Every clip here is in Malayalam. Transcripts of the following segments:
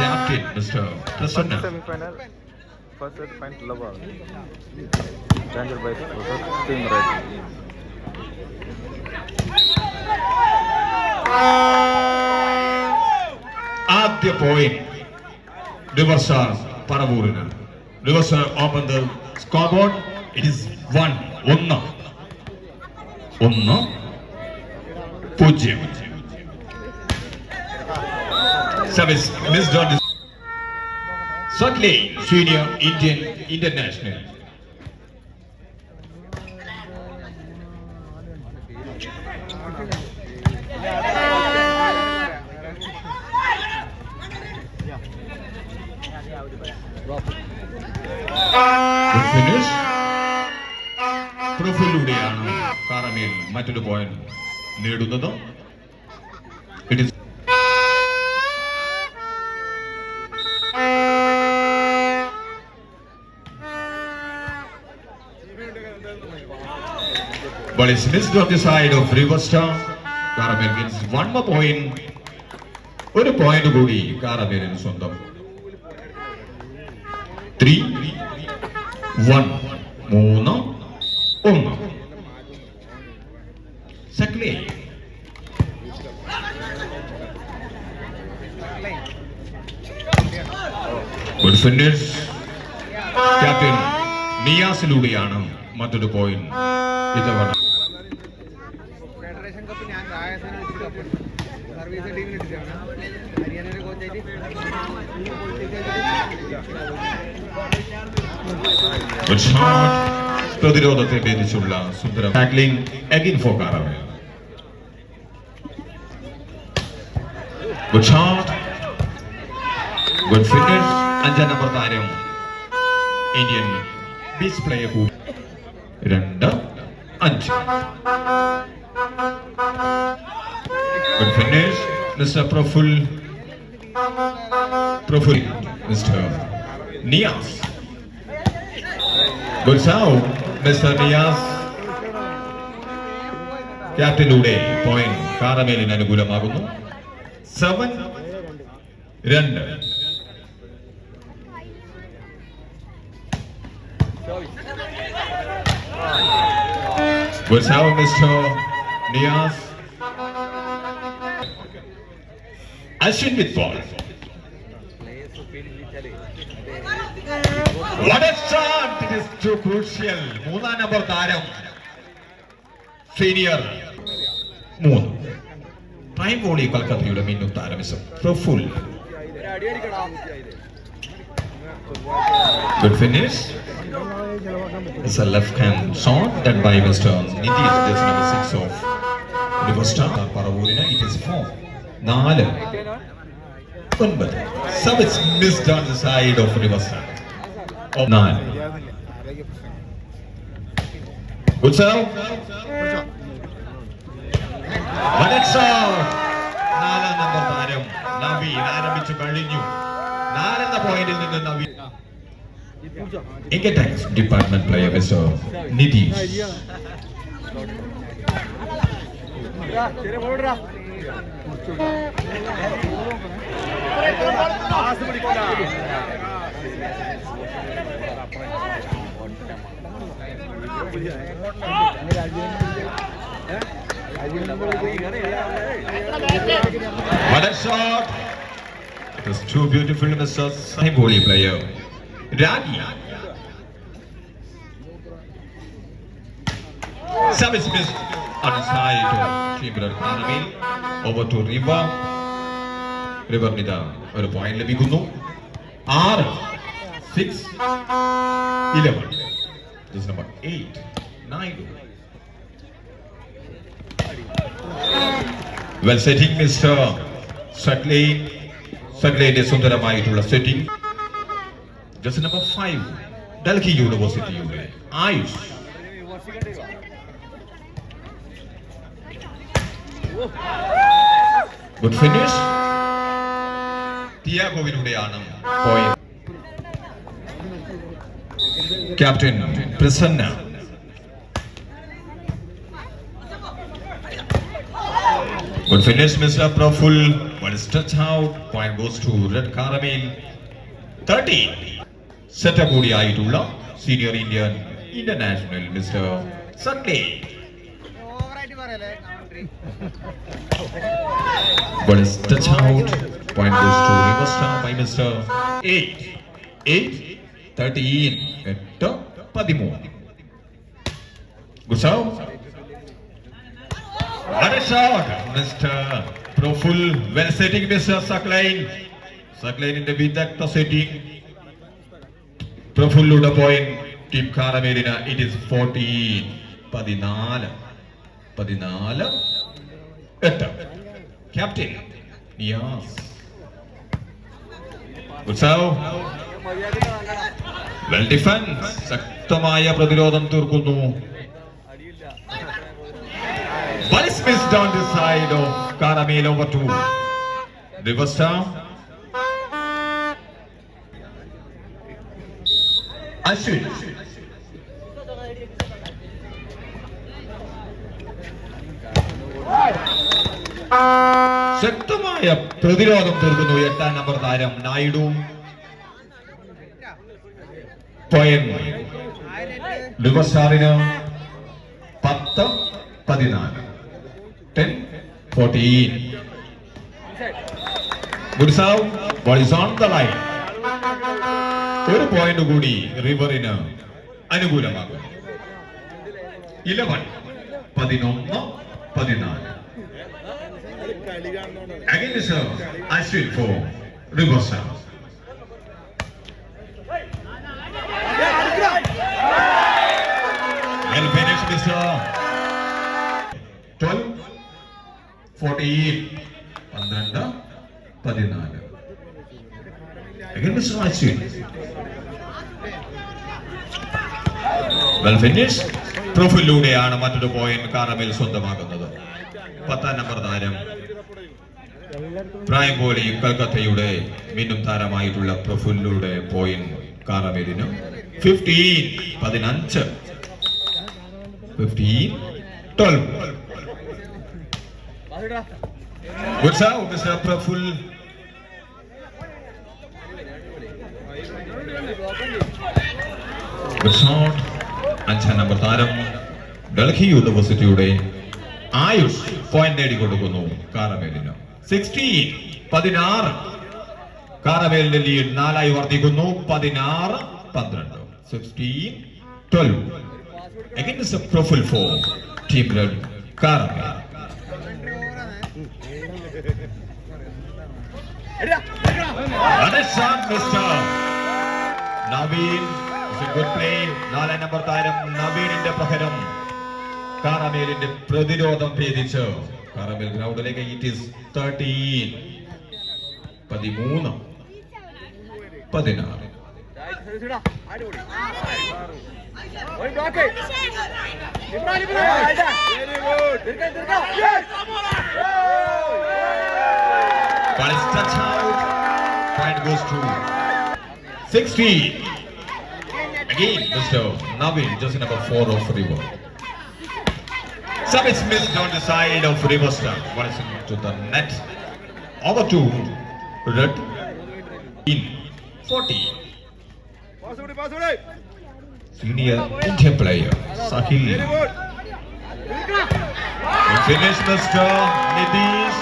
Captain Mr. Prasanna. Semi-final, first set final lava. Danger by Team Red. ആദ്യ പോയിന്റ് റിവർസർ പറവൂരിന്. River Star open the scoreboard. It is 1-1. Service missed on this. Certainly, senior Indian international. Good finish. പ്രൊഫൈലിലൂടെയാണ് കാറമേൽ മറ്റൊരു പോയിന്റ് നേടുന്നത്. It is but it's missed on the side of Riverstar. Caramel gets one more point. ഒരു പോയിന്റ് കൂടി കാറമേലിന് സ്വന്തം. 3-1. 3-1. Secondly, good finish. Captain നിയാസിലൂടെയാണ് മറ്റൊരു പോയിന്റ് ഇതവണ. ഫെഡറേഷൻ കപ്പ് ഞാൻ രാജസ്ഥാനിൽ വെച്ചിട്ട് കപ്പുണ്ട്. സർവീസ് ടീമിൽ ഇട്ടിട്ടാണ് ഹരിയാനയുടെ കോച്ചായിട്ട് പ്രതിരോധത്തെ ഭേദിച്ചുള്ള സുന്ദര tackling again for Caramel. Good shot. Good finish. 5 number താരം Indian beach player 2-5. Good finish. Mr. Proful. Mr. Niaz. Good serve, Mr. Niaz. ക്യാപ്റ്റനിലൂടെ പോയിന്റ് കാറമേലിന് അനുകൂലമാകുന്നു. 7-2. Good serve, Mr. Niaz. Ashwin with ball. What a shot! It is too crucial. 3 number താരം സീനിയർ 3. പ്രൈം വോളി കൽക്കത്തയുടെ മിന്നും താരം Praful. Good finish. It's a left hand shot done by Mr. Nitish. That's number 6 of Riverstar. Paravurina. It is 4-9. So it's missed on the side of Riverstar. 9. Good serve. But it's out. 4 number താരം നവീൻ ആരംഭിച്ചു കഴിഞ്ഞു. 4 പോയിന്റിൽ നിന്ന് Naveen. Income tax department player Mr. Nitish. What a shot! It was too beautiful, Mr. Saiboli player. Ragi. Service missed on the side of Timber Caramel. Over to River. River Nida. ഒരു പോയിന്റ് ലഭിക്കുന്നു. 6-11. This is number 8-9. Well setting Mr. Sagleyന്റെ സുന്ദരമായിട്ടുള്ള സെറ്റിംഗ്. Just number 5. Delhi യൂണിവേഴ്സിറ്റിയുടെ ആയുഷ്. Good finish. തിയാഗോവിലൂടെയാണ് point. Captain Prasanna. Good finish, Mr. Praful. One is touch out. Point goes to Red Caramel. 13. Setup കൂടിയായിട്ടുള്ള senior Indian international mister Sakley. ഓവറായിട്ട് പറയല്ലേ commentary. One is touch out. Point goes to River Star by Mr. 8. 13. 13. Good serve. What a shot, Mr. Praful. Well setting, Mr. Saklain. Saklain in the വിദഗ്ധ setting. Prafullude point. Team Caramelina. It is 14. 14. 8. Captain. Yes. Good serve. Well defense. ശക്തമായ പ്രതിരോധം തീർക്കുന്നു. One is missed on the side of Caramel over 2. River Star. Ashwin. ശക്തമായ പ്രതിരോധം തീർക്കുന്നു 8ാം നമ്പർ താരം നായിഡു. പോയിന്റ് റിവർ സ്റ്റാറിന് 10-14. 10-14. Good serve. Ball is on the line. ഒരു പോയിന്റ് കൂടി റിവറിന് അനുകൂലമാകും. 11-14. Again the serve. Ashwin for River Star. Well finished, Mr. 12-14. 12-14. Again Mr. Ashwin. Well finished. പ്രൊഫിലൂടെയാണ് മറ്റൊരു പോയിന്റ് കാരമൽ സ്വന്തമാക്കുന്നത്. 10ാം നമ്പർ താരം പ്രായം പോലെ കൽക്കത്തയുടെ മിന്നും താരമായിട്ടുള്ള പ്രൊഫിലൂടെ പോയിന്റ് കാരമലിന് 15. 12. Good serve, Mr. Praful. Good shot. 5ാം നമ്പർ താരം ഡൽഹി യൂണിവേഴ്സിറ്റിയുടെ ആയുഷ് പോയിന്റ് നേടിക്കൊടുക്കുന്നു കാരമേലിന്. 16. കാരമേലിന്റെ ലീഡ് 4 വർദ്ധിക്കുന്നു. 16-12. 16-12. Again is a profile for Team Red Caramel. What a shot, Mr. Naveen. It's a good play. 4ാം number താരം നവീനിന്റെ പ്രഹരം കാരമേലിന്റെ പ്രതിരോധം ഭേദിച്ച് Karamel ഗ്രൗണ്ടിലേക്ക്. It is 13. 13-16. Ball is touch out. Point goes to 16. Again, Mr. Naveen, just number 4 of River. Some is missed on the side of River Star. One is into the net. Over to Red. In 40. Senior Indian player Sahil. Finish, Mr. Nitish.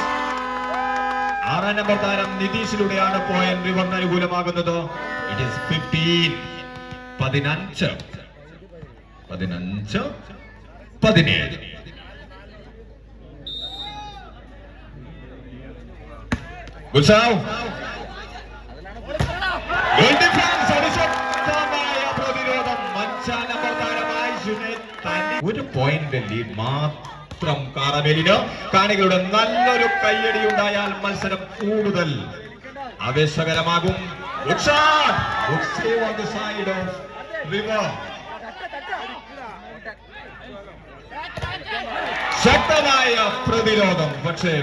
6ാം നമ്പർ താരം നിതീഷിലൂടെയാണ് പോയിന്റ് റിവറിന് അനുകൂലമാകുന്നത്. It is 15. 17. Good serve. Good defense. പ്രതിരോധം 5ാം നമ്പർ താരമായി ഒരു പോയിന്റ് ലീഡ് മാത്രം കാരമേലിന്. കാണികളുടെ നല്ലൊരു കയ്യടി ഉണ്ടായാൽ മത്സരം കൂടുതൽ ആവേശകരമാകും. Good shot. Good save on the side of River. ശക്തമായ പ്രതിരോധം. പക്ഷേ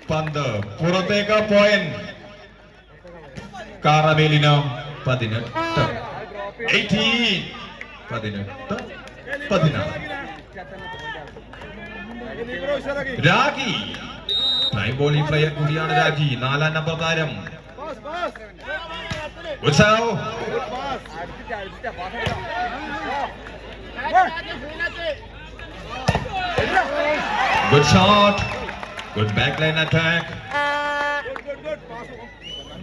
പന്ത് പുറത്തേക്ക്. പോയിന്റ് കാരമേലിന് 18. 18-16. രാഗി ടൈം ബോളിംഗ് പ്ലെയർ കൂടിയാണ് രാജി. 4-ാം നമ്പർ താരം. Utsav. Good shot. Good backline attack.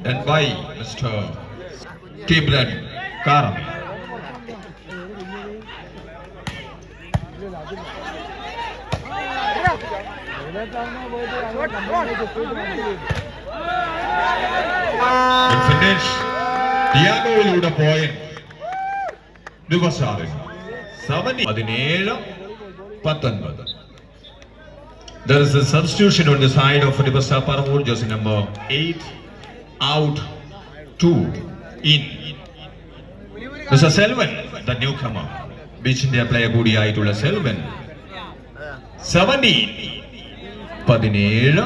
Done by Mr. Timran Karam. Good finish. Diagoയിലൂടെ പോയിന്റ്. ദിവസാറ് 17-19. There is a substitution on the side of Rivasar Paramur, jersey number 8, out, 2, in. Mr. Selvan, the newcomer, beach India player കൂടിയായിട്ടുള്ള Selvan. 17-19.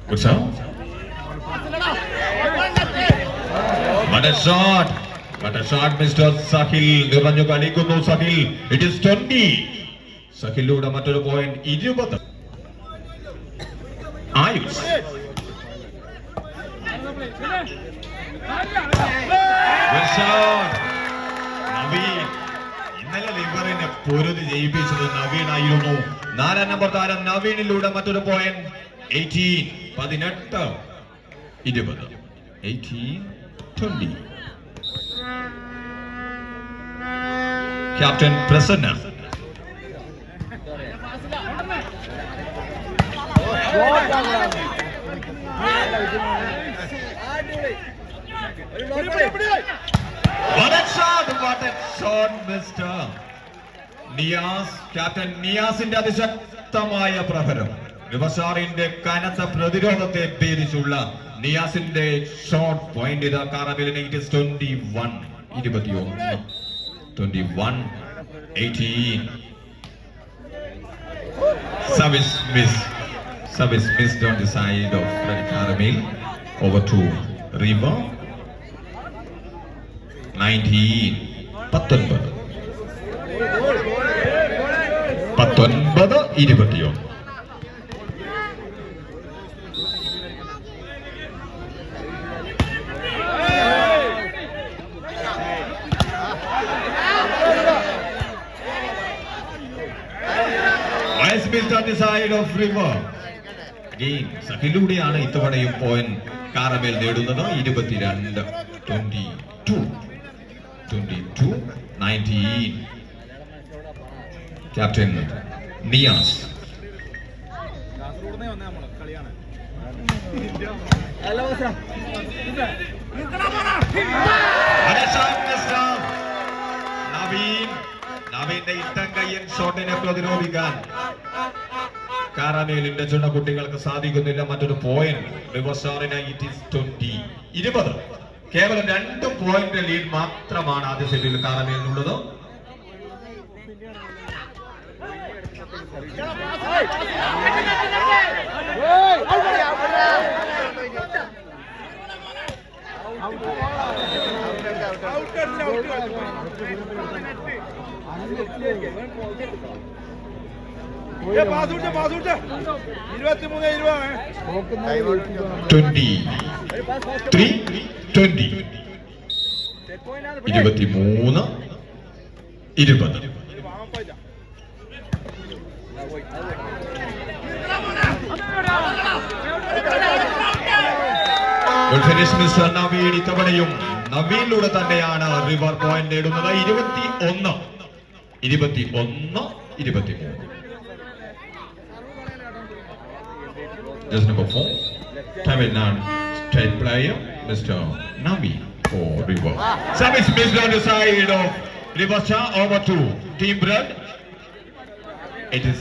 What's up? What a shot! What a shot, Mr. Sahil. നിറഞ്ഞു കളിക്കുന്നു Sahil. It is 20. സഹിലൂടെ മറ്റൊരു point 20. Ayush. Good shot. Naveen. ഇന്നലെ ലിവറിനെ പൊരുതി ജയിപ്പിച്ചത് നവീൻ ആയിരുന്നു. 4-ാം നമ്പർ താരം നവീനിലൂടെ മറ്റൊരു point 18. 20. 18-20. Captain Prasanna. What a shot! What a shot, Mr. Niaz. Captain Niazന്റെ അതിശക്തമായ പ്രഹരം. റിവസാറിന്റെ കനത്ത പ്രതിരോധത്തെ ഭേദിച്ചുള്ള നിയാസിന്റെ ഷോട്ട് പോയിന്റ് ഇതാ കാരമേലിന്. It is 21. 21-18. Service missed on the side of Freddy Caramel. Over to Riva. 19. 19-21. Missed on the side of River. Again, സഹിലൂടെയാണ് ഇത്തവണയും പോയിന്റ് കാരമേൽ നേടുന്നത്. 22-19. ക്യാപ്റ്റൻ നിയാസ്. നവീന്റെ ഇട്ടങ്കയ്യൻ ഷോട്ടിനെ പ്രതിരോധിക്കാൻ കാരമേലിന്റെ ചുണക്കുട്ടികൾക്ക് സാധിക്കുന്നില്ല. മറ്റൊരു പോയിന്റ് റിവസാറിന്. It is 20. കേവലം 2 പോയിന്റ് ലീഡ് മാത്രമാണ് ആദ്യ സെറ്റിൽ കാരമേലിനുള്ളത്. Mr. നവീൻ ഇത്തവണയും നവീനിലൂടെ തന്നെയാണ് റിവർ പോയിന്റ് നേടുന്നത്. 21-23. Just number 4, Tamil Nadu state player, Mr. Navi for River. Service missed on the side of River Shah. Over to Team Brad. It is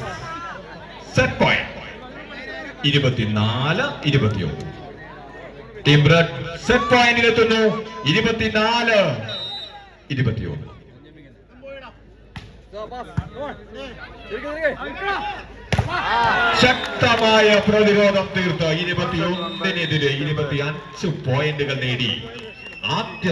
set point. 24-21. Team Brad set point ഇലെത്തുന്നു. 24-21. ശക്തമായ പ്രതിരോധം തീർത്ത് 21-നെതിരെ 25 പോയിന്റുകൾ നേടി ആദ്യ